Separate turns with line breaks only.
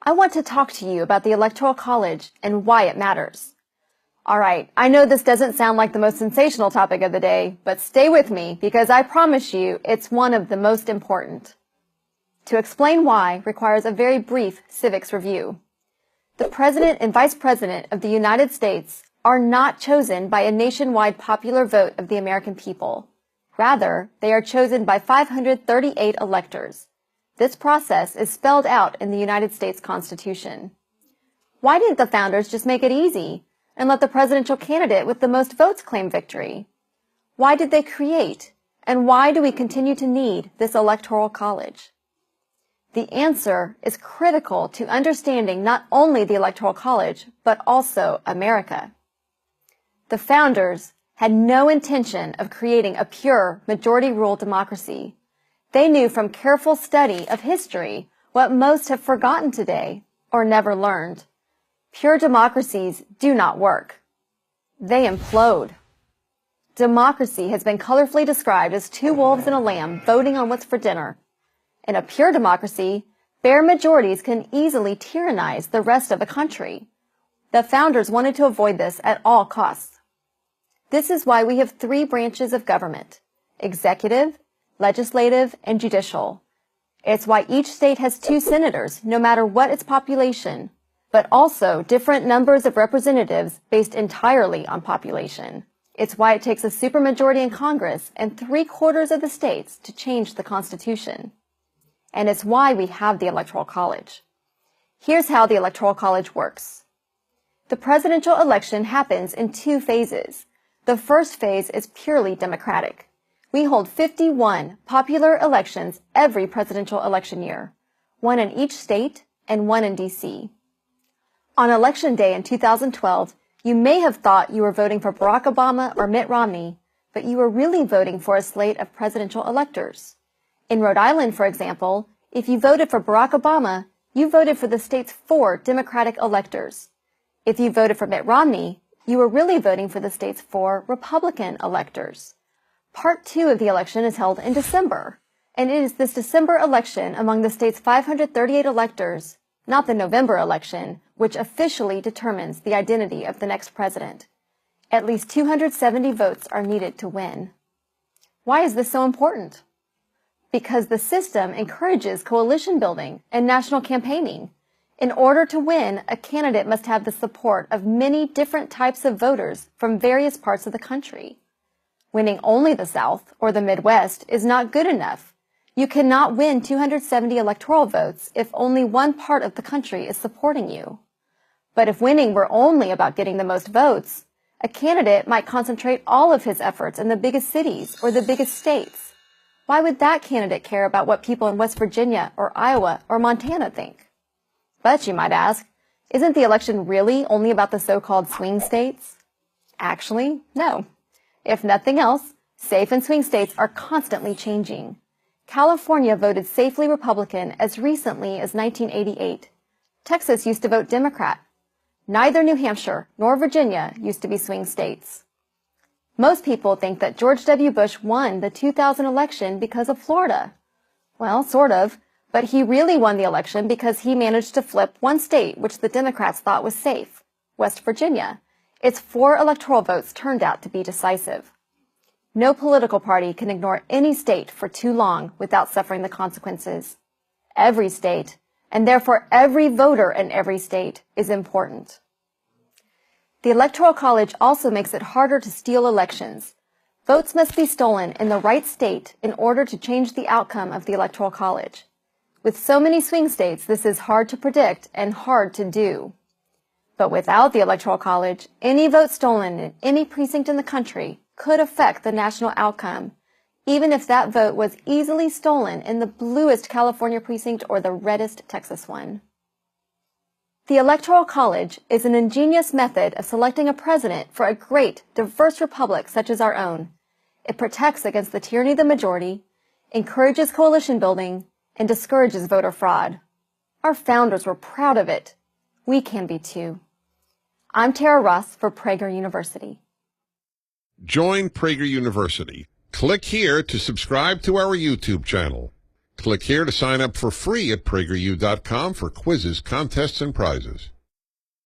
I want to talk to you about the Electoral College and why it matters. All right, I know this doesn't sound like the most sensational topic of the day, but stay with me because I promise you it's one of the most important. To explain why requires a very brief civics review. The President and Vice President of the United States are not chosen by a nationwide popular vote of the American people. Rather, they are chosen by 538 electors. This process is spelled out in the United States Constitution. Why didn't the founders just make it easy and let the presidential candidate with the most votes claim victory? Why did they create, and why do we continue to need this Electoral College? The answer is critical to understanding not only the Electoral College, but also America. The founders had no intention of creating a pure majority-rule democracy. They knew from careful study of history what most have forgotten today or never learned. Pure democracies do not work. They implode. Democracy has been colorfully described as two wolves and a lamb voting on what's for dinner. In a pure democracy, bare majorities can easily tyrannize the rest of a country. The founders wanted to avoid this at all costs. This is why we have three branches of government: executive, legislative, and judicial. It's why each state has 2 senators, no matter what its population, but also different numbers of representatives based entirely on population. It's why it takes a supermajority in Congress and 3/4 of the states to change the Constitution. And it's why we have the Electoral College. Here's how the Electoral College works. The presidential election happens in 2 phases. The first phase is purely democratic. We hold 51 popular elections every presidential election year, 1 in each state and 1 in D.C. On Election Day in 2012, you may have thought you were voting for Barack Obama or Mitt Romney, but you were really voting for a slate of presidential electors. In Rhode Island, for example, if you voted for Barack Obama, you voted for the state's 4 Democratic electors. If you voted for Mitt Romney, you were really voting for the state's 4 Republican electors. Part 2 of the election is held in December, and it is this December election among the state's 538 electors, not the November election, which officially determines the identity of the next president. At least 270 votes are needed to win. Why is this so important? Because the system encourages coalition building and national campaigning. In order to win, a candidate must have the support of many different types of voters from various parts of the country. Winning only the South or the Midwest is not good enough. You cannot win 270 electoral votes if only one part of the country is supporting you. But if winning were only about getting the most votes, a candidate might concentrate all of his efforts in the biggest cities or the biggest states. Why would that candidate care about what people in West Virginia or Iowa or Montana think? But you might ask, isn't the election really only about the so-called swing states? Actually, no. If nothing else, safe and swing states are constantly changing. California voted safely Republican as recently as 1988. Texas used to vote Democrat. Neither New Hampshire nor Virginia used to be swing states. Most people think that George W. Bush won the 2000 election because of Florida. Well, sort of, but he really won the election because he managed to flip one state which the Democrats thought was safe, West Virginia. Its 4 electoral votes turned out to be decisive. No political party can ignore any state for too long without suffering the consequences. Every state, and therefore every voter in every state, is important. The Electoral College also makes it harder to steal elections. Votes must be stolen in the right state in order to change the outcome of the Electoral College. With so many swing states, this is hard to predict and hard to do. But without the Electoral College, any vote stolen in any precinct in the country could affect the national outcome, even if that vote was easily stolen in the bluest California precinct or the reddest Texas one. The Electoral College is an ingenious method of selecting a president for a great, diverse republic such as our own. It protects against the tyranny of the majority, encourages coalition building, and discourages voter fraud. Our founders were proud of it. We can be too. I'm Tara Ross for Prager University.
Join Prager University. Click here to subscribe to our YouTube channel. Click here to sign up for free at PragerU.com for quizzes, contests, and prizes.